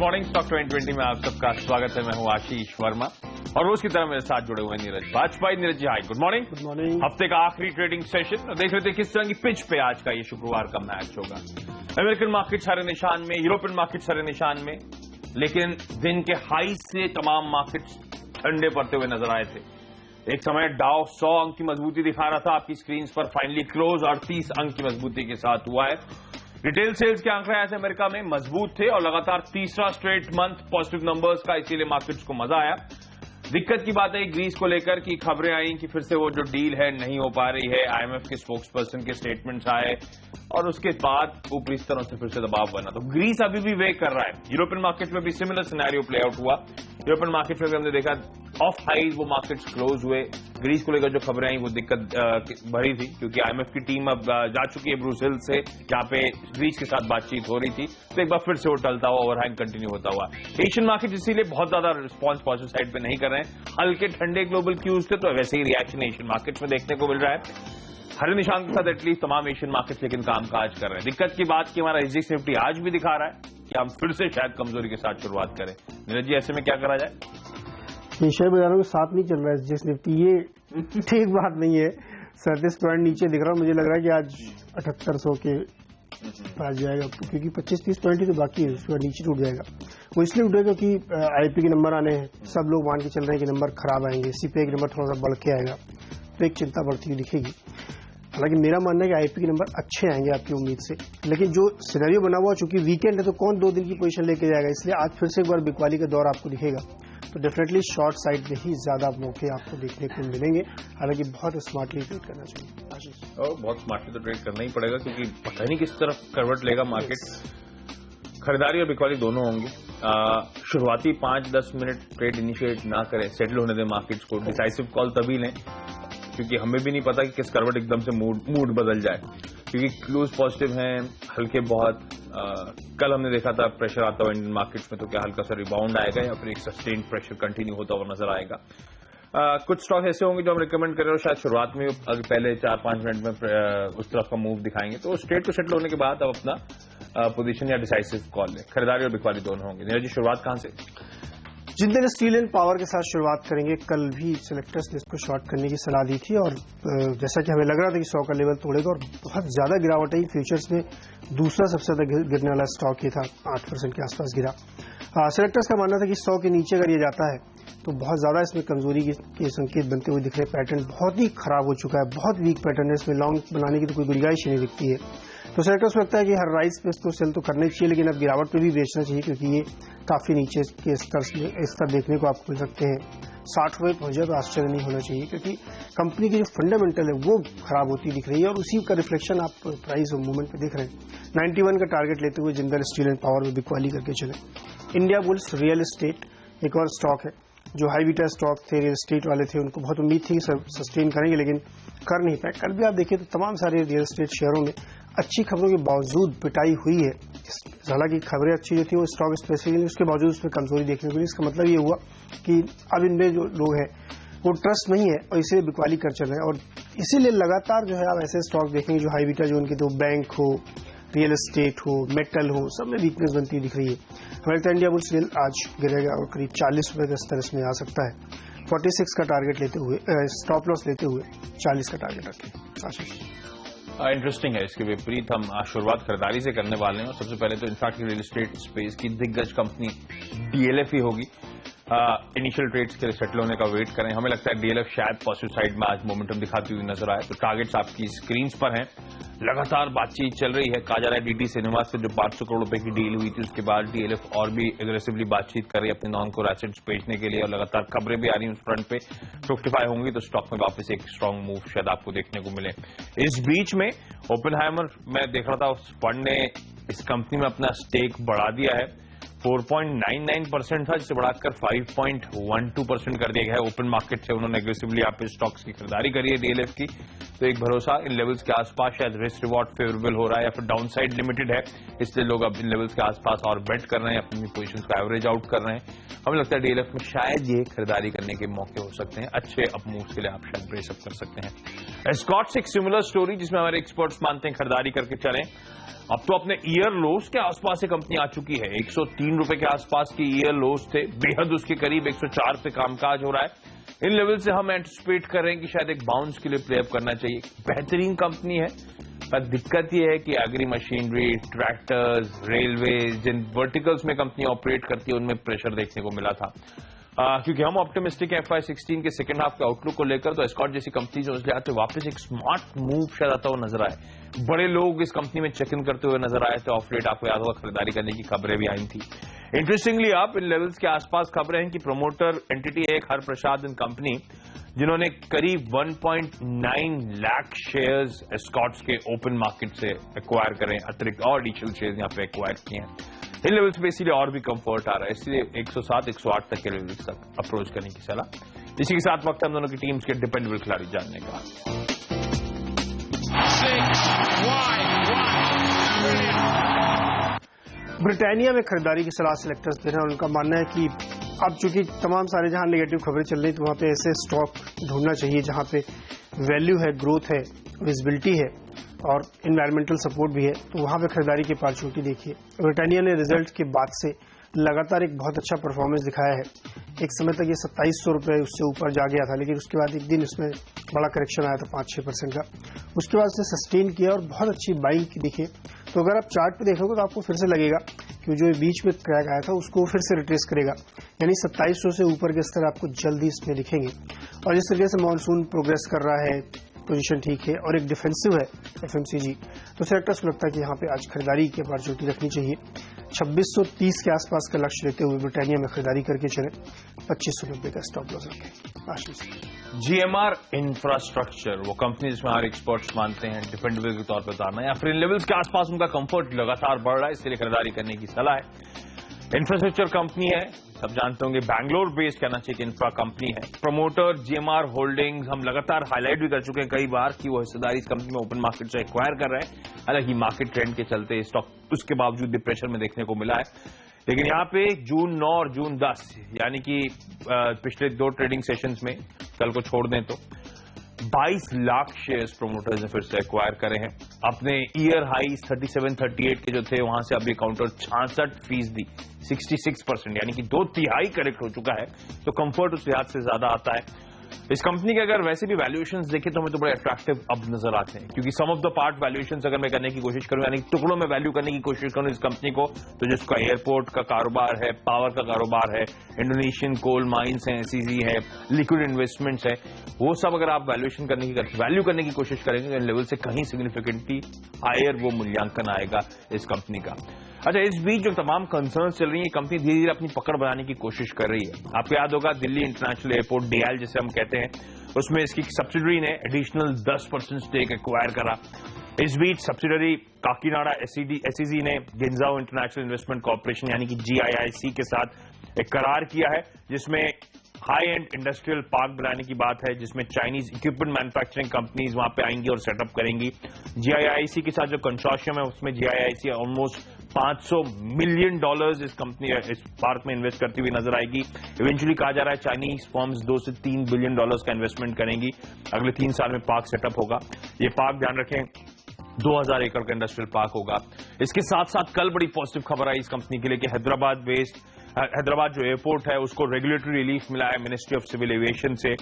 Morning stock 2020 में आप सबका स्वागत है। मैं हूं आशीष वर्मा और रोज की तरह मेरे साथ जुड़े हुए हैं Neeraj Vajpayee. Neeraj ji hi, good morning. Good morning. हफ्ते का आखिरी ट्रेडिंग सेशन, देख रहे थे किस तरह की पिच पे आज का ये शुक्रवार का मैच होगा। अमेरिकन मार्केट सारे निशान में, यूरोपियन मार्केट सारे निशान में, लेकिन दिन के हाई से तमाम मार्केट ठंडे पड़ते हुए नजर आए थे। एक समय डाउ 100 अंक की मजबूती दिखा रहा था आपकी स्क्रीन पर, फाइनली क्लोज 38 अंक की मजबूती के साथ हुआ है। रिटेल सेल्स के आंकड़े ऐसे अमेरिका में मजबूत थे और लगातार तीसरा स्ट्रेट मंथ पॉजिटिव नंबर्स का, इसीलिए मार्केट्स को मजा आया। दिक्कत की बात है ग्रीस को लेकर की खबरें आई कि फिर से वो जो डील है नहीं हो पा रही है। आईएमएफ के स्पोक्स पर्सन के स्टेटमेंट्स आए और उसके बाद ऊपरी स्तरों से फिर से दबाव बना, तो ग्रीस अभी भी वेट कर रहा है। यूरोपियन मार्केट में भी सिमिलर सिनेरियो प्ले आउट हुआ। यूरोपियन मार्केट में भी हमने देखा ऑफ हाईज वो मार्केट्स क्लोज हुए। ग्रीस को लेकर जो खबरें आई वो दिक्कत भरी थी, क्योंकि आईएमएफ की टीम अब जा चुकी है ब्रुसेल से, जहां पे ग्रीस के साथ बातचीत हो रही थी। तो एक बार फिर से वो टलता हुआ ओवरहैंग कंटिन्यू होता हुआ। एशियन मार्केट इसीलिए बहुत ज्यादा रिस्पॉन्स पॉजिटिव साइड पे नहीं कर रहे हैं। हल्के ठंडे ग्लोबल क्यूज थे, तो वैसे ही रिएक्शन एशियन मार्केट्स में देखने को मिल रहा है। हरे निशान के साथ एटलीस्ट तमाम एशियन मार्केट्स लेकिन कामकाज कर रहे हैं। दिक्कत की बात कि हमारा एसजीएक्स निफ्टी आज भी दिखा रहा है कि हम फिर से शायद कमजोरी के साथ शुरुआत करें। नीरज जी, ऐसे में क्या करा जाए? शेयर बाजारों के साथ नहीं चल रहा है एसजीएक्स निफ्टी, ये ठीक बात नहीं है। 37 पॉइंट नीचे दिख रहा है। मुझे लग रहा है कि आज 7800 के पास जाएगा, क्योंकि 25-30 पॉइंट ही तो बाकी है, उसके बाद नीचे टूट जाएगा। वो इसलिए उठेगा क्योंकि आईपी के नंबर आने हैं, सब लोग मान के चल रहे हैं कि नंबर खराब आएंगे, सीपीआई के नंबर थोड़ा सा बढ़ के आएगा, तो एक चिंता बढ़ती हुई दिखेगी। हालांकि मेरा मानना है कि आईपी के नंबर अच्छे आएंगे आपकी उम्मीद से, लेकिन जो सिनेरियो बना हुआ, चूंकि वीकेंड है तो कौन 2 दिन की पोजीशन लेके जाएगा, इसलिए आज फिर से एक बार बिकवाली का दौर आपको दिखेगा। तो डेफिनेटली शॉर्ट साइड में ही ज्यादा मौके आपको देखने को मिलेंगे। हालांकि बहुत स्मार्टली ट्रेड करना चाहिए। और बहुत स्मार्टली तो ट्रेड करना ही पड़ेगा, क्योंकि पता नहीं किस तरफ करवट लेगा मार्केट। खरीदारी और बिकवाली दोनों होंगे। शुरुआती 5-10 मिनट ट्रेड इनिशिएट ना करें, सेटल होने दें मार्केट्स को। डिसाइसिव कॉल तभी लें, क्योंकि हमें भी नहीं पता कि किस करवट एकदम से मूड बदल जाए, क्योंकि क्लोज पॉजिटिव हैं हल्के बहुत। कल हमने देखा था प्रेशर आता हुआ इंडियन मार्केट्स में, तो क्या हल्का सा रिबाउंड आएगा या फिर एक सस्टेन्ड प्रेशर कंटिन्यू होता हुआ नजर आएगा। कुछ स्टॉक ऐसे होंगे जो हम रिकमेंड कर रहे हो, शायद शुरुआत में अगर पहले 4-5 मिनट में उस तरफ का मूव दिखाएंगे, तो स्ट्रेट टू सेटल होने के बाद अब अपना पोजीशन या डिसाइसिव कॉल लें। खरीदारी और बिकवाली दोनों होंगे। नीरज जी, शुरुआत कहां से? जिंदल स्टील एंड पावर के साथ शुरुआत करेंगे। कल भी सिलेक्टर्स ने इसको शॉर्ट करने की सलाह दी थी और जैसा कि हमें लग रहा था कि 100 का लेवल तोड़ेगा और बहुत ज्यादा गिरावट है। फ्यूचर्स में दूसरा सबसे ज्यादा गिरने वाला स्टॉक ये था, 8% के आसपास गिरा। सिलेक्टर्स का मानना था कि 100 के नीचे अगर ये जाता है तो बहुत ज्यादा इसमें कमजोरी के संकेत बनते हुए दिख रहे। पैटर्न बहुत ही खराब हो चुका है, बहुत वीक पैटर्न है, इसमें लॉन्ग बनाने की तो कोई गुंजाइश ही नहीं दिखती है। तो सेलेक्टर्स को लगता है कि हर राइज पे इसको सेल तो करना ही चाहिए, लेकिन अब गिरावट पे भी बेचना चाहिए, क्योंकि ये काफी नीचे के स्तर देखने को आपको मिल सकते हैं। 60 रुपये पहुंच जाए तो आश्चर्य नहीं होना चाहिए, क्योंकि कंपनी की जो फंडामेंटल है वो खराब होती दिख रही है और उसी का रिफ्लेक्शन आप प्राइस और मूवमेंट पे देख रहे हैं। 91 का टारगेट लेते हुए जिंदल स्टील एंड पावर में बिकवाली करके चले। इंडिया बुल्स रियल एस्टेट एक और स्टॉक है। जो हाई बीटा स्टॉक थे, रियल एस्टेट वाले थे, उनको बहुत उम्मीद थी कि सस्टेन करेंगे, लेकिन कर नहीं पाए। कल भी आप देखिए तो तमाम सारे रियल एस्टेट शेयरों में अच्छी खबरों के बावजूद पिटाई हुई है। हालांकि खबरें अच्छी जो थी वो स्टॉक स्पेसिफिकली, उसके बावजूद उसमें कमजोरी देखने को मिली। इसका मतलब ये हुआ कि अब इनमें जो लोग हैं वो ट्रस्ट नहीं है और इसीलिए बिकवाली कर चल रहे हैं। और इसीलिए लगातार जो है आप ऐसे स्टॉक देखेंगे जो हाई बीटा, जो उनके तो बैंक हो, रियल एस्टेट हो, मेटल हो, सब में वीकनेस बनती दिख रही है। हमें लगता है इंडिया बुल्स आज गिरेगा और करीब 40 रुपये का स्तर इसमें आ सकता है। 46 का टारगेट लेते हुए, स्टॉप लॉस लेते हुए 40 का टारगेट रखें। आशीष, इंटरेस्टिंग है। इसके विपरीत हम शुरुआत खरीदारी से करने वाले हैं और सबसे पहले तो इनफैक्ट रियल एस्टेट स्पेस की दिग्गज कंपनी डीएलएफ ही होगी। इनिशियल ट्रेड्स के लिए सेटल होने का वेट करें। हमें लगता है डीएलएफ शायद पॉजिटिव साइड में आज मोमेंटम दिखाती हुई नजर आए। तो टारगेट्स आपकी स्क्रीन पर हैं। लगातार बातचीत चल रही है। कहा जा रहा है डीटी सिनेमा से जो 500 करोड़ रुपए की डील हुई थी, उसके बाद डीएलएफ और भी एग्रेसिवली बातचीत कर रही है अपने नॉन कोर एसेट्स बेचने के लिए और लगातार खबरें भी आ रही हैं उस फ्रंट पे। फ्रुक्टिफाई होंगी तो स्टॉक में वापस एक स्ट्रांग मूव शायद आपको देखने को मिले। इस बीच में ओपेनहाइमर, मैं देख रहा था उस फंड ने इस कंपनी में अपना स्टेक बढ़ा दिया है। 4.99% था, जिसे बढ़ाकर 5.12% कर दिया गया है। ओपन मार्केट से उन्होंने एग्रेसिवली यहाँ पे स्टॉक्स की खरीदारी करी है डीएलएफ की। तो एक भरोसा इन लेवल्स के आसपास शायद रिस्क रिवॉर्ड फेवरेबल हो रहा है या फिर डाउन साइड लिमिटेड है, इसलिए लोग अब इन लेवल्स के आसपास और बेट कर रहे हैं, अपनी पोजीशंस को एवरेज आउट कर रहे हैं। हमें लगता है डीएलएफ में शायद ये खरीदारी करने के मौके हो सकते हैं, अच्छे अप मूव्स के लिए आप शायद ब्रेस अप कर सकते हैं। एस्कॉर्ट्स एक सिमिलर स्टोरी जिसमें हमारे एक्सपर्ट्स मानते हैं खरीदारी करके चलें। अब तो अपने ईयर लोस के आसपास ये कंपनी आ चुकी है, 103 रुपए के आसपास की ईयर लोस थे, बेहद उसके करीब 104 पे कामकाज हो रहा है। इन लेवल से हम एंटिसिपेट कर रहे हैं कि शायद एक बाउंस के लिए प्ले अप करना चाहिए। बेहतरीन कंपनी है, पर दिक्कत यह है कि एग्री मशीनरी, ट्रैक्टर्स, रेलवे, जिन वर्टिकल्स में कंपनी ऑपरेट करती है उनमें प्रेशर देखने को मिला था। क्योंकि हम ऑप्टिमिस्टिक है FY16 के सेकंड हाफ के आउटलुक को लेकर, तो एस्कॉर्ट जैसी कंपनी जो उसके आते वापस एक स्मार्ट मूव शायद आता हुआ नजर आए। बड़े लोग इस कंपनी में चेक इन करते हुए नजर आए थे। ऑफ लेट आपको याद होगा खरीदारी करने की खबरें भी आई थी। इंटरेस्टिंगली आप इन लेवल्स के आसपास खबरें हैं कि प्रमोटर एंटिटी है एक हरप्रसाद एंड कंपनी, जिन्होंने करीब 1.9 लाख शेयर्स एस्कॉर्ट्स के ओपन मार्केट से एक्वायर करें, अतिरिक्त और एडिशनल शेयर्स यहां पे एक्वायर किए हैं। इन लेवल्स पे इसीलिए और भी कंफर्ट आ रहा है, इसलिए 107, 108 तक के लेवल्स तक अप्रोच करने की सलाह। इसी के साथ वक्त हम दोनों की टीम्स के डिपेंडेबल खिलाड़ी जानने का। ब्रिटानिया में खरीदारी की सलाह सेलेक्टर्स दे रहे हैं। उनका मानना है कि अब चूंकि तमाम सारे जहां नेगेटिव खबरें चल रही तो वहां पे ऐसे स्टॉक ढूंढना चाहिए जहां पे वैल्यू है, ग्रोथ है, विजिबिलिटी है और इन्वायरमेंटल सपोर्ट भी है, तो वहां पे खरीदारी की अपॉर्चुनिटी देखिए। ब्रिटानिया ने रिजल्ट के बाद से लगातार एक बहुत अच्छा परफॉर्मेंस दिखाया है। एक समय तक ये 2700 रुपए उससे ऊपर जा गया था, लेकिन उसके बाद एक दिन इसमें बड़ा करेक्शन आया था 5-6% का। उसके बाद उसने सस्टेन किया और बहुत अच्छी बाइंग दिखे। तो अगर आप चार्ट पे देखोगे तो आपको फिर से लगेगा कि जो बीच में क्रैक आया था उसको फिर से रिट्रेस करेगा, यानी 2700 से ऊपर के स्तर आपको जल्दी इसमें दिखेंगे। और जिस तरीके से मानसून प्रोग्रेस कर रहा है, पोजीशन ठीक है और एक डिफेंसिव है FMCG, तो सेलेक्टर्स को लगता है कि यहाँ पे आज खरीदारी की अपॉर्चुनिटी रखनी चाहिए। 2630 के आसपास का लक्ष्य लेते हुए ब्रिटानिया में खरीदारी करके चले, 2590 का स्टॉप लॉस रखें। आशीष GMR इंफ्रास्ट्रक्चर वो कंपनी जिसमें हमारे एक्सपर्ट्स मानते हैं डिपेंडेबल के तौर पर उतारना या फिर इन लेवल्स के आसपास उनका कंफर्ट लगातार बढ़ रहा है, इसलिए खरीदारी करने की सलाह है। इंफ्रास्ट्रक्चर कंपनी है, सब जानते होंगे बैंगलोर बेस्ड कहना चाहिए कि इंफ्रा कंपनी है। प्रमोटर GMR होल्डिंग्स, हम लगातार हाईलाइट भी कर चुके हैं कई बार कि वो हिस्सेदारी इस कंपनी में ओपन मार्केट से एक्वायर कर रहे हैं। हालांकि मार्केट ट्रेंड के चलते स्टॉक उसके बावजूद भी प्रेशर में देखने को मिला है। लेकिन यहाँ पे जून 9 और जून 10 यानी कि पिछले 2 ट्रेडिंग सेशंस में, कल को छोड़ दें तो 22 लाख शेयर्स प्रोमोटर्स ने फिर से एक्वायर करे हैं। अपने ईयर हाई 37-38 के जो थे वहां से अभी काउंटर 66%, 66% यानी कि 2/3 करेक्ट हो चुका है। तो कंफर्ट उस लिहाज से ज्यादा आता है। इस कंपनी के अगर वैसे भी वैल्यूएशंस देखें तो हमें तो बड़े अट्रैक्टिव अब नजर आते हैं, क्योंकि सम ऑफ द पार्ट वैल्यूएशंस अगर मैं करने की कोशिश करूं, यानी टुकड़ों में वैल्यू करने की कोशिश करूं इस कंपनी को, तो जिसका एयरपोर्ट का कारोबार है, पावर का कारोबार है, इंडोनेशियन कोल माइंस है, SEZ है, लिक्विड इन्वेस्टमेंट्स है, वो सब अगर आप वैल्यू करने की कोशिश करेंगे तो इन लेवल से कहीं सिग्निफिकेंटली हायर वो मूल्यांकन आएगा इस कंपनी का। अच्छा, इस बीच जो तमाम कंसर्न्स चल रही है, कंपनी धीरे धीरे अपनी पकड़ बनाने की कोशिश कर रही है। आपको याद होगा दिल्ली इंटरनेशनल एयरपोर्ट DIAL जिसे हम कहते हैं, उसमें इसकी सब्सिडरी ने एडिशनल 10% स्टेक एक्वायर करा। इस बीच सब्सिडरी काकीनाडा SEZ ने गिंजाओ इंटरनेशनल इन्वेस्टमेंट कॉर्पोरेशन यानी कि GIIC के साथ एक करार किया है, जिसमें हाई एंड इंडस्ट्रियल पार्क बनाने की बात है, जिसमें चाइनीज इक्विपमेंट मैन्युफैक्चरिंग कंपनीज वहां पे आएंगी और सेटअप करेंगी। GIIC के साथ जो कंसोर्शियम है उसमें GIIC ऑलमोस्ट $500 मिलियन इस पार्क में इन्वेस्ट करती हुई नजर आएगी। इवेंचुअली कहा जा रहा है चाइनीज फर्म्स $2 से $3 बिलियन का इन्वेस्टमेंट करेंगी। अगले 3 साल में पार्क सेटअप होगा। ये पार्क ध्यान रखें 2000 एकड़ का इंडस्ट्रियल पार्क होगा। इसके साथ साथ कल बड़ी पॉजिटिव खबर आई इस कंपनी के लिए कि हैदराबाद जो एयरपोर्ट है उसको रेगुलेटरी रिलीफ मिला है मिनिस्ट्री ऑफ सिविल एविएशन से।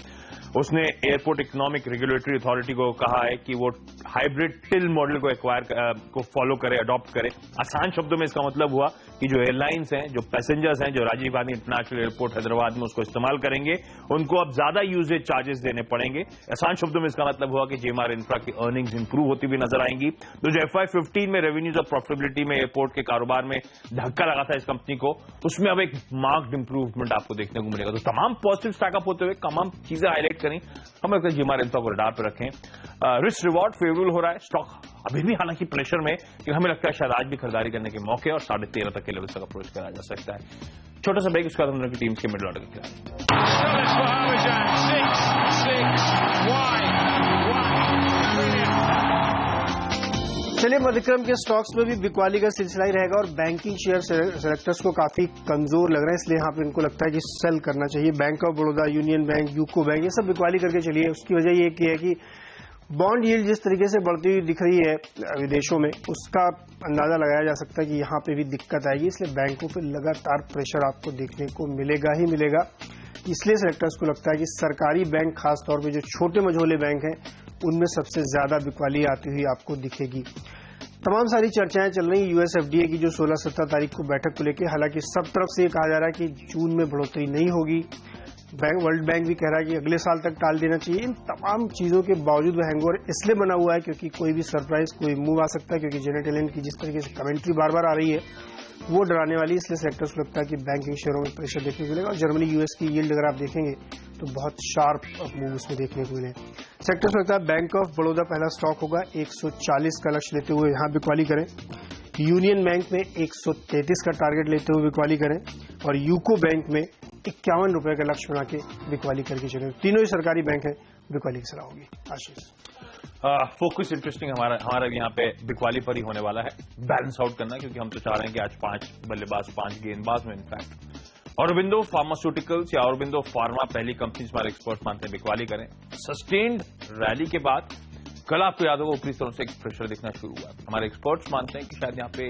उसने एयरपोर्ट इकोनॉमिक रेगुलेटरी अथॉरिटी को कहा है कि वो हाइब्रिड टिल मॉडल को फॉलो करे, अडॉप्ट करे। आसान शब्दों में इसका मतलब हुआ कि जो एयरलाइंस हैं, जो पैसेंजर्स हैं, जो राजीव गांधी इंटरनेशनल एयरपोर्ट हैदराबाद में उसको इस्तेमाल करेंगे, उनको अब ज्यादा यूजेज चार्जेस देने पड़ेंगे। आसान शब्दों में इसका मतलब हुआ कि GMR इंफ्रा की अर्निंग्स इंप्रूव होती हुई नजर आएंगी। तो जो FY15 में रेवेन्यूज और प्रॉफिटेबिलिटी में एयरपोर्ट के कारोबार में धक्का लगा था इस कंपनी को, उसमें अब एक मार्क्ड इंप्रूवमेंट आपको देखने को मिलेगा। तो तमाम पॉजिटिव स्टैकअप होते हुए तमाम चीजें हाईलाइट करें, हम अपने GMR इंफ्रा को रडार पर रखें। रिस्क रिवॉर्ड फेवरेबल हो रहा है, स्टॉक अभी भी हालांकि प्रेशर में, लेकिन हमें लगता है शायद आज भी खरीदारी करने के मौके और 13.5 तक के लेवल तक अप्रोच करा जा सकता है। छोटा सा ब्रेक, उसके बाद हम लोगों की टीम्स के मिडल ऑर्डर के खिलाड़ी। चलिए, मध्यक्रम के स्टॉक्स में भी बिकवाली का सिलसिला ही रहेगा और बैंकिंग शेयर सेलेक्टर्स को काफी कमजोर लग रहा है, इसलिए यहाँ पे इनको लगता है कि सेल करना चाहिए। Bank of Baroda, union bank, UCO bank, ये सब बिकवाली करके चलिए। उसकी वजह ये है कि बॉन्ड यील्ड जिस तरीके से बढ़ती हुई दिख रही है विदेशों में, उसका अंदाजा लगाया जा सकता है कि यहाँ पे भी दिक्कत आएगी, इसलिए बैंकों पे लगातार प्रेशर आपको देखने को मिलेगा ही मिलेगा। इसलिए सेलेक्टर्स को लगता है कि सरकारी बैंक, खासतौर पे जो छोटे मझोले बैंक हैं, उनमें सबसे ज्यादा बिकवाली आती हुई आपको दिखेगी। तमाम सारी चर्चाएं चल रही यूएस एफडीए की जो 16-17 तारीख को बैठक को लेकर, हालांकि सब तरफ से ये कहा जा रहा है कि जून में बढ़ोतरी नहीं होगी। वर्ल्ड बैंक भी कह रहा है कि अगले साल तक टाल देना चाहिए। इन तमाम चीजों के बावजूद वह हैंगओवर इसलिए बना हुआ है क्योंकि कोई भी सरप्राइज, कोई मूव आ सकता है, क्योंकि जेनेट येलेन की जिस तरीके से कमेंट्री बार बार आ रही है वो डराने वाली, इसलिए सेक्टर्स को लगता है कि बैंकिंग शेयरों में प्रेशर देखने को मिलेगा। और जर्मनी यूएस की यील्ड अगर आप देखेंगे तो बहुत शार्प मूव उसमें देखने को मिले। सेक्टर्स को लगता है बैंक ऑफ बड़ौदा पहला स्टॉक होगा, 140 का लक्ष्य लेते हुए यहां बिकवाली करें। यूनियन बैंक में 133 का टारगेट लेते हुए बिकवाली करें और यूको बैंक में 51 रुपए का लक्ष्य बना के बिकवाली करके चले। तीनों ही सरकारी बैंक है, बिकवाली की सलाह होगी। आशीष, फोकस इंटरेस्टिंग हमारा यहाँ पे बिकवाली पर ही होने वाला है, बैलेंस आउट करना, क्योंकि हम तो चाह रहे हैं कि आज 5 बल्लेबाज 5 गेंदबाज में इनफैक्ट औरबिंदो फार्मास्यूटिकल्स या औरबिंदो फार्मा पहली कंपनी हमारे एक्सपर्ट मानते हैं बिकवाली करें। सस्टेन्ड रैली के बाद कल आपको याद होगा ऊपरी स्तरों से एक प्रेशर दिखना शुरू हुआ। हमारे एक्सपर्ट्स मानते हैं कि शायद यहाँ पे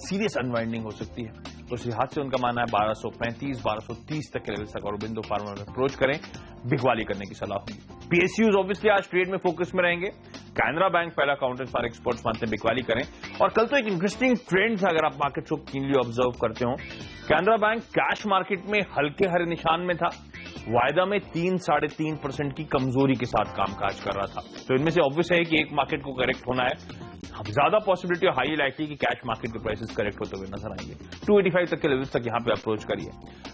सीरियस अनवाइंडिंग हो सकती है, तो इस लिहाज से उनका मानना है 1235-1230 तक के लेवल तक औरबिंदो फार्मा में अप्रोच करें, बिकवाली करने की सलाह होगी। पीएसयूज ऑब्वियसली आज ट्रेड में फोकस में रहेंगे। कैनरा बैंक पहला काउंटर हमारे एक्सपर्ट्स मानते हैं बिकवाली करें। और कल तो एक इंटरेस्टिंग ट्रेंड था, अगर आप मार्केट को कीनली ऑब्जर्व करते हो, कैनरा बैंक कैश मार्केट में हल्के हरे निशान में था, वायदा में 3-3.5% की कमजोरी के साथ कामकाज कर रहा था। तो इनमें से ऑब्वियस है कि एक मार्केट को करेक्ट होना है, ज्यादा पॉसिबिलिटी और हाई लाइकली कि कैश मार्केट के प्राइसेस करेक्ट होते हुए नजर आएंगे। 285 तक के लेवल्स तक यहां पे अप्रोच करिए।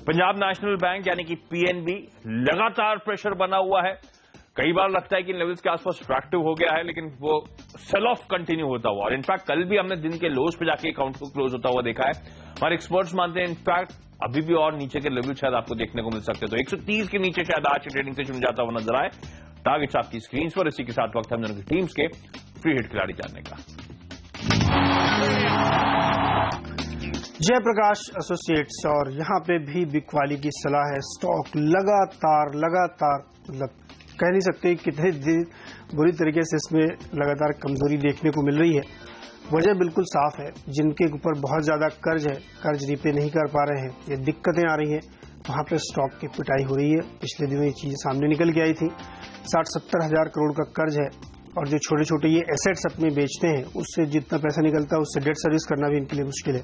पंजाब नेशनल बैंक यानी कि पीएनबी लगातार प्रेशर बना हुआ है। कई बार लगता है कि लेवल्स के आसपास अट्रैक्टिव हो गया है, लेकिन वो सेल ऑफ कंटिन्यू होता हुआ, और इनफैक्ट कल भी हमने दिन के लोज पे जाके अकाउंट को क्लोज होता हुआ देखा है। हमारे एक्सपर्ट्स मानते हैं इनफैक्ट अभी भी और नीचे के लेवल शायद आपको देखने को मिल सकते हैं। तो 130 के नीचे शायद आज की ट्रेडिंग से शुरू जाता हुआ नजर आए। टारगेट्स आपकी स्क्रीन पर। इसी के साथ वक्त हम दोनों की टीम्स के फ्री हिट खिलाड़ी जानने का। जयप्रकाश एसोसिएट्स, और यहां पे भी बिकवाली की सलाह है। स्टॉक लगातार मतलब कह नहीं सकते कितने बुरी तरीके से इसमें लगातार कमजोरी देखने को मिल रही है। वजह बिल्कुल साफ है, जिनके ऊपर बहुत ज्यादा कर्ज है, कर्ज रिपे नहीं कर पा रहे हैं, ये दिक्कतें आ रही हैं, वहां पे स्टॉक की पिटाई हो रही है। पिछले दिनों ये चीजें सामने निकल के आई थी। 60-70 हजार करोड़ का कर्ज है, और जो छोटे छोटे ये एसेट्स अपने बेचते हैं, उससे जितना पैसा निकलता है उससे डेट सर्विस करना भी इनके लिए मुश्किल है,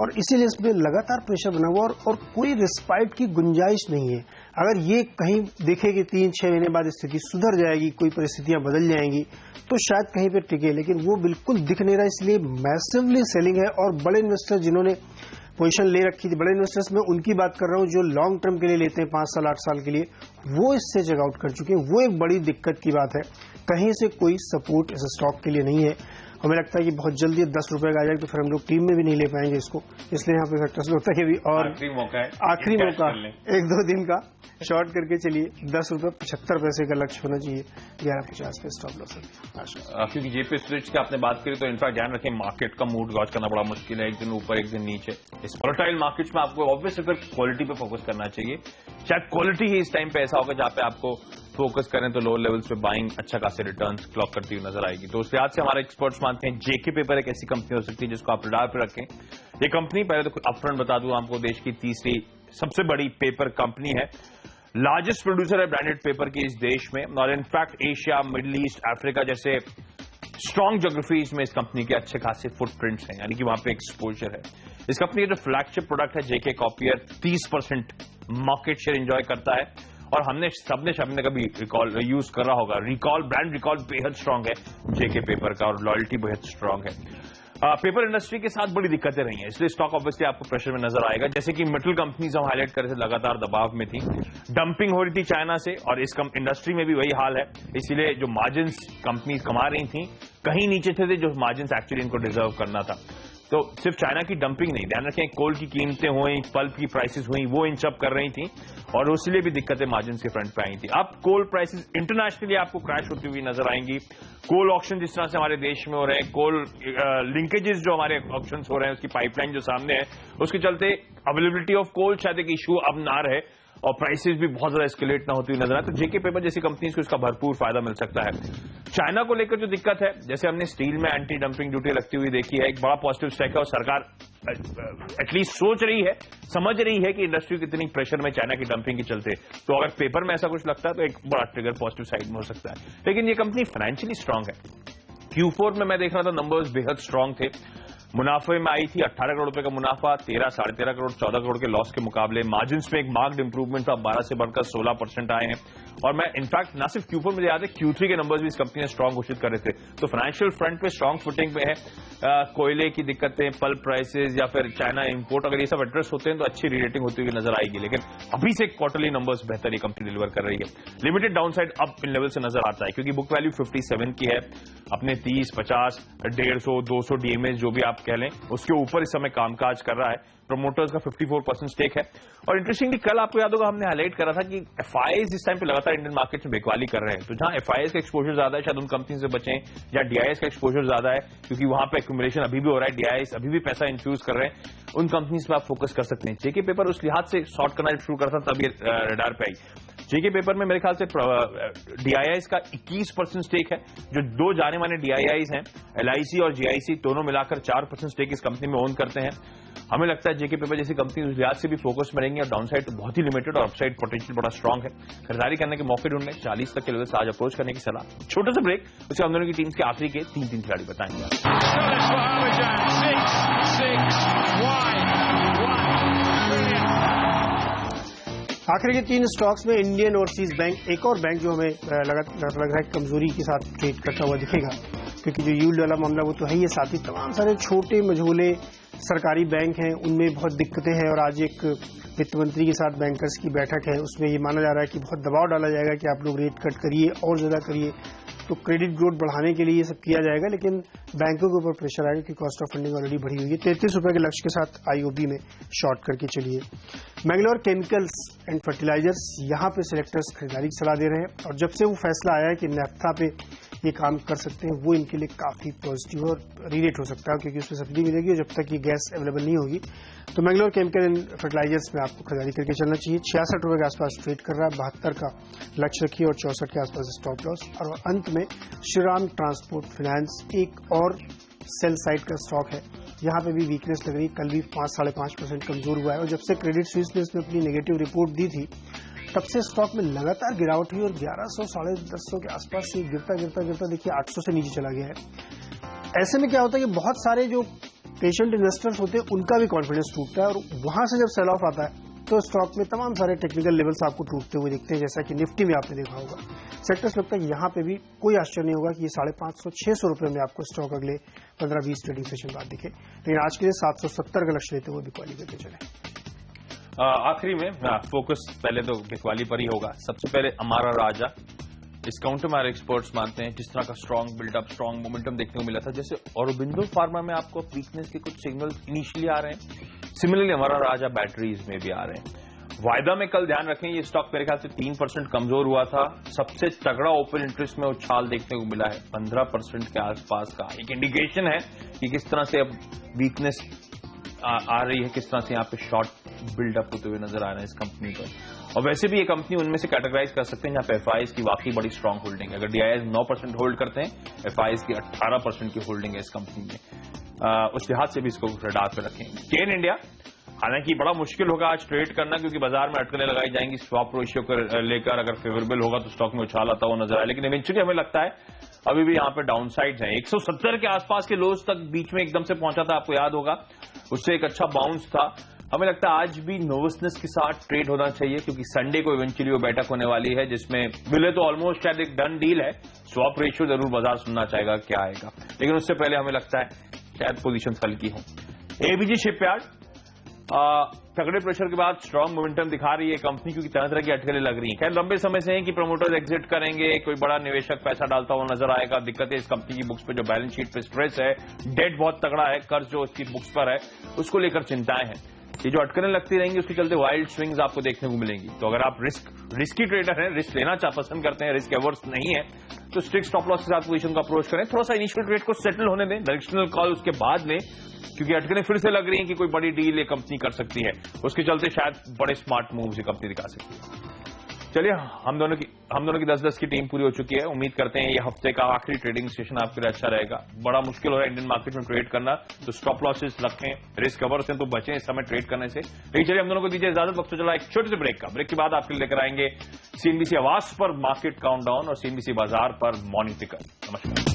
और इसीलिए इसमें लगातार प्रेशर बना हुआ और कोई रिस्पाइट की गुंजाइश नहीं है। अगर ये कहीं देखे कि 3-6 महीने बाद स्थिति सुधर जाएगी, कोई परिस्थितियां बदल जाएंगी, तो शायद कहीं पे टिके, लेकिन वो बिल्कुल दिख नहीं रहा। इसलिए मैसिवली सेलिंग है, और बड़े इन्वेस्टर जिन्होंने पोजीशन ले रखी थी, बड़े इन्वेस्टर्स में उनकी बात कर रहा हूं, जो लॉन्ग टर्म के लिए लेते हैं 5 साल 8 साल के लिए, वो इससे चेक आउट कर चुके हैं। वो एक बड़ी दिक्कत की बात है। कहीं से कोई सपोर्ट इस स्टॉक के लिए नहीं है। हमें लगता है कि बहुत जल्दी 10 रुपए का आ जाएगा, तो फिर हम लोग टीम में भी नहीं ले पाएंगे इसको। इसलिए यहाँ पे फैक्टर्स होता है कि भी और आखिरी मौका है, आखिरी मौका 1-2 दिन का शॉर्ट करके चलिए। 10 रुपए 75 पैसे का लक्ष्य होना चाहिए। 11.50 पे स्टॉप लॉस है। क्योंकि जेपी स्विच की आपने बात करी, तो इनफैक्ट ध्यान रखें मार्केट का मूड गॉज करना बड़ा मुश्किल है, एक दिन ऊपर एक दिन नीचे। इस वोलेटाइल मार्केट्स में आपको ऑब्वियसली फिर क्वालिटी पे फोकस करना चाहिए। शायद क्वालिटी ही इस टाइम पे ऐसा होगा जहां पे आपको फोकस करें तो लोअर लेवल्स पे बाइंग अच्छा खासे रिटर्न्स क्लॉक करती हुई नजर आएगी। तो उस लिहाज से हमारे एक्सपर्ट्स मानते हैं जेके पेपर एक ऐसी कंपनी हो सकती है जिसको आप रडार पे रखें। ये कंपनी, पहले तो अपफ्रंट बता दूं आपको, देश की तीसरी सबसे बड़ी पेपर कंपनी है, लार्जेस्ट प्रोड्यूसर है ब्रांडेड पेपर की इस देश में, और in fact Asia, middle east, Africa जैसे स्ट्रॉन्ग ज्योग्राफीज में इस कंपनी के अच्छे खासे फुटप्रिंट्स हैं, यानी कि वहां पे एक्सपोजर है। इस कंपनी का जो फ्लैगशिप प्रोडक्ट है जेके कॉपियर 30% मार्केट शेयर एंजॉय करता है, और हमने सबने कभी रिकॉल यूज कर रहा होगा, रिकॉल ब्रांड रिकॉल बेहद स्ट्रांग है जेके पेपर का, और लॉयल्टी बेहद स्ट्रांग है। पेपर इंडस्ट्री के साथ बड़ी दिक्कतें रही हैं, इसलिए स्टॉक ऑब्वियसली आपको प्रेशर में नजर आएगा। जैसे कि मेटल कंपनीज हम हाईलाइट कर रहे थे, लगातार दबाव में थी, डंपिंग हो रही थी चाइना से, और इस इंडस्ट्री में भी वही हाल है। इसीलिए जो मार्जिन्स कंपनीज कमा रही थी कहीं नीचे थे जो मार्जिन्स एक्चुअली इनको डिजर्व करना था। तो सिर्फ चाइना की डंपिंग नहीं, ध्यान रखें कोल की कीमतें हुई, पल्प की प्राइसेस हुई, वो इंच अप कर रही थी और उसलिए भी दिक्कतें मार्जिन के फ्रंट पे आई थी। अब कोल प्राइसेस इंटरनेशनली आपको क्रैश होती हुई नजर आएंगी। कोल ऑक्शन जिस तरह से हमारे देश में हो रहे हैं, कोल लिंकेजेस जो हमारे ऑक्शन हो रहे हैं, उसकी पाइपलाइन जो सामने है, उसके चलते अवेलेबिलिटी ऑफ कोल शायद एक इशू अब ना रहे और प्राइसेस भी बहुत ज्यादा एस्केलेट ना होती हुई नजर आए, तो जेके पेपर जैसी कंपनीज को इसका भरपूर फायदा मिल सकता है। चाइना को लेकर जो दिक्कत है, जैसे हमने स्टील में एंटी डंपिंग ड्यूटी लगती हुई देखी है, एक बड़ा पॉजिटिव स्टेक है और सरकार एटलीस्ट सोच रही है, समझ रही है कि इंडस्ट्री कितनी प्रेशर में चाइना की डंपिंग के चलते, तो अगर पेपर में ऐसा कुछ लगता है तो एक बड़ा ट्रिगर पॉजिटिव साइड में हो सकता है। लेकिन ये कंपनी फाइनेंशियली स्ट्रांग है। Q4 में मैं देख रहा था नंबर्स बेहद स्ट्रांग थे। मुनाफे में आई थी 18 करोड़ रुपए का मुनाफा, 13, 13.5 करोड़, 14 करोड़ के लॉस के मुकाबले। मार्जिन्स में एक मार्क्ड इंप्रूवमेंट था, 12 से बढ़कर 16% आए हैं। और मैं इनफैक्ट ना सिर्फ Q4 मुझे याद है, Q3 के नंबर्स भी इस कंपनी ने स्ट्रांग घोषित कर रहे थे। तो फाइनेंशियल फ्रंट पे स्ट्रांग फुटिंग पे है। कोयले की दिक्कतें, पल्प प्राइसेस या फिर चाइना इंपोर्ट, अगर ये सब एड्रेस होते हैं तो अच्छी रीरेटिंग होती हुई नजर आएगी। लेकिन अभी से क्वार्टरली नंबर्स बेहतर ये कंपनी डिलीवर कर रही है। लिमिटेड डाउनसाइड अब इन लेवल से नजर आता है क्योंकि बुक वैल्यू 57 की है। अपने 30, 50, 150, 200 डीएमएस जो भी आप कह लें, उसके ऊपर इस समय कामकाज कर रहा है। प्रोमोटर्स का 54% स्टेक है। और इंटरेस्टिंगली कल आपको याद होगा हमने हाईलाइट करा था कि एफआईआईज इस टाइम पे लगातार इंडियन मार्केट में बिकवाली कर रहे हैं। तो जहां एफआईआईज का एक्सपोजर ज्यादा है, शायद उन कंपनी से बचें, या डीआईएस का एक्सपोजर ज्यादा है क्योंकि वहां पे एक्यूमुलेशन अभी भी हो रहा है, डीआईएस अभी भी पैसा इन्फ्यूज कर रहे हैं, उन कंपनीज पे आप फोकस कर सकते हैं। जेके पेपर उस लिहाज से शॉर्ट करना शुरू करता तब ये रडार पे आई। जेके पेपर में मेरे ख्याल से डीआईआईज का 21% स्टेक है। जो दो जाने माने डीआईआईज हैं, एलआईसी और जीआईसी, दोनों मिलाकर 4% स्टेक इस कंपनी में ओन करते हैं। हमें लगता है जेके पेपर जैसी कंपनी उस लिहाज से भी फोकस में रहेंगे और डाउनसाइड तो बहुत ही लिमिटेड और अपसाइड पोटेंशियल बड़ा स्ट्रांग है। खरीदारी करने के मौके ढूंढने 40 तक के लेवल से आज अप्रोच करने की सलाह। छोटा सा ब्रेक, उससे हम दोनों की टीम्स के आखिरी के 3 खिलाड़ी बताएंगे। आखिर के 3 स्टॉक्स में इंडियन ओवरसीज बैंक, एक और बैंक जो हमें लग रहा है कमजोरी के साथ ट्रेड करता हुआ दिखेगा, क्योंकि जो यील्ड वाला मामला वो तो है ही, साथ ही तमाम सारे छोटे मझोले सरकारी बैंक हैं, उनमें बहुत दिक्कतें हैं। और आज एक वित्त मंत्री के साथ बैंकर्स की बैठक है, उसमें ये माना जा रहा है कि बहुत दबाव डाला जाएगा कि आप लोग रेट कट करिए और ज्यादा करिए, तो क्रेडिट ग्रोथ बढ़ाने के लिए ये सब किया जाएगा। लेकिन बैंकों के ऊपर प्रेशर आएगा कि कॉस्ट ऑफ फंडिंग ऑलरेडी बढ़ी हुई है। 33 रुपए के लक्ष्य के साथ आईओबी में शॉर्ट करके चलिए। मैंगलोर केमिकल्स एंड फर्टिलाइजर्स, यहाँ पे सिलेक्टर्स खरीदारी की सलाह दे रहे हैं और जब से वो फैसला आया है कि नेफ्था पे ये काम कर सकते हैं, वो इनके लिए काफी पॉजिटिव और रीरेट हो सकता है क्योंकि उसमें सब्सिडी मिलेगी और जब तक ये गैस अवेलेबल नहीं होगी। तो मैंगलोर केमिकल एंड फर्टिलाइजर्स में आपको खरीदारी करके चलना चाहिए। 66 रुपए के आसपास ट्रेड कर रहा है, 72 का लक्ष्य रखिए और 64 के आसपास स्टॉप लॉस। और अंत में श्रीराम ट्रांसपोर्ट फाइनेंस, एक और सेल साइड का स्टॉक है, यहाँ पे भी वीकनेस लग रही है। कल भी 5-5.5% कमजोर हुआ है और जब से क्रेडिट स्विस ने इसमें अपनी नेगेटिव रिपोर्ट दी थी, तब से स्टॉक में लगातार गिरावट हुई और 1100 1050 के आसपास से गिरता देखिए 800 से नीचे चला गया है। ऐसे में क्या होता है कि बहुत सारे जो पेशेंट इन्वेस्टर्स होते हैं उनका भी कॉन्फिडेंस टूटता है और वहां से जब सेल ऑफ आता है तो स्टॉक में तमाम सारे टेक्निकल लेवल्स आपको टूटते हुए दिखते हैं, जैसा कि निफ्टी में आपने देखा होगा। सेक्टर्स लगता है यहाँ पे भी कोई आश्चर्य नहीं होगा कि ये 550-600 रुपए में आपको स्टॉक अगले 15-20 ट्रेडिंग सेशन बाद दिखे। लेकिन आज के लिए 770 का लक्ष्य लेते हुए बिकवाली करके चले। आखिरी में फोकस पहले तो बिकवाली पर ही होगा। सबसे पहले हमारा राजा, इस काउंटर में हमारे एक्सपर्ट्स मानते हैं जिस तरह का स्ट्रांग बिल्डअप, स्ट्रांग मोमेंटम देखने को मिला था, जैसे औरोबिंदो फार्मा में आपको वीकनेस के कुछ सिग्नल इनिशियली आ रहे हैं, सिमिलरली हमारा राजा बैटरीज में भी आ रहे हैं। वायदा में कल ध्यान रखें, ये स्टॉक मेरे ख्याल से 3% कमजोर हुआ था। सबसे तगड़ा ओपन इंटरेस्ट में उछाल देखने को मिला है, 15% के आसपास का एक इंडिकेशन है कि किस तरह से अब वीकनेस आ रही है, किस तरह से यहाँ पे शॉर्ट बिल्डअप होते हुए नजर आ रहे हैं इस कंपनी पर। और वैसे भी ये कंपनी उनमें से कैटेगराइज कर सकते हैं जहां पे एफआईआईज की वाकई बड़ी स्ट्रांग होल्डिंग है। अगर डीआईआईज 9% होल्ड करते हैं, एफआईआईज की 18% की होल्डिंग है इस कंपनी में। उस लिहाज से भी इसको रडार पे रखें। केन इंडिया, हालांकि बड़ा मुश्किल होगा आज ट्रेड करना क्योंकि बाजार में अटकलें लगाई जाएंगी स्वैप रेशियो को लेकर। अगर फेवरेबल होगा तो स्टॉक में उछाल आता हुआ नजर आए, लेकिन इवेंचुअली हमें लगता है अभी भी यहाँ पे डाउन साइड है। 170 के आसपास के लोज तक बीच में एकदम से पहुंचा था, आपको याद होगा, उससे एक अच्छा बाउंस था। हमें लगता है आज भी नर्वसनेस के साथ ट्रेड होना चाहिए क्योंकि संडे को इवेंचुअली वो बैठक होने वाली है जिसमें मिले तो ऑलमोस्ट शायद एक डन डील है। स्वैप रेशियो जरूर बाजार सुनना चाहेगा क्या आएगा, लेकिन उससे पहले हमें लगता है शायद पोजीशन हल्की हो। एबीजी शिपयार्ड तगड़े प्रेशर के बाद स्ट्रांग मोमेंटम दिखा रही है कंपनी, क्योंकि तरह तरह की अटकलें लग रही हैं। खैर लंबे समय से है कि प्रमोटर्स एग्जिट करेंगे, कोई बड़ा निवेशक पैसा डालता हुआ नजर आएगा। दिक्कत है इस कंपनी की बुक्स पे जो बैलेंस शीट पे स्ट्रेस है, डेट बहुत तगड़ा है, कर्ज जो इसकी बुक्स पर है उसको लेकर चिंताएं हैं। ये जो अटकलें लगती रहेंगी उसके चलते वाइल्ड स्विंग्स आपको देखने को मिलेंगी। तो अगर आप रिस्की ट्रेडर हैं, रिस्क लेना पसंद करते हैं, रिस्क एवर्स नहीं है, तो स्ट्रिक्ट स्टॉप लॉस के साथ पोजीशन को अप्रोच करें। थोड़ा सा इनिशियल ट्रेड को सेटल होने दें, डायरेक्शनल कॉल उसके बाद लें, क्योंकि अटकलें फिर से लग रही हैं कि कोई बड़ी डील ये कंपनी कर सकती है, उसके चलते शायद बड़े स्मार्ट मूव्स ये कंपनी दिखा सकती है। चलिए हम दोनों की 10-10 की टीम पूरी हो चुकी है। उम्मीद करते हैं ये हफ्ते का आखिरी ट्रेडिंग सेशन आपके लिए अच्छा रहेगा। बड़ा मुश्किल हो रहा है इंडियन मार्केट में ट्रेड करना, तो स्टॉप लॉसेस रखें, रिस्क कवर्स हैं तो बचें इस समय ट्रेड करने से। लेकिन चलिए हम दोनों को दीजिए इजाजत, वक्त तो चला एक छोटे से ब्रेक का। ब्रेक के बाद आपके लिए लेकर आएंगे सीएनबीसी आवाज पर मार्केट काउंटडाउन और सीएनबीसी बाजार पर मॉर्निंग पिकर। नमस्कार।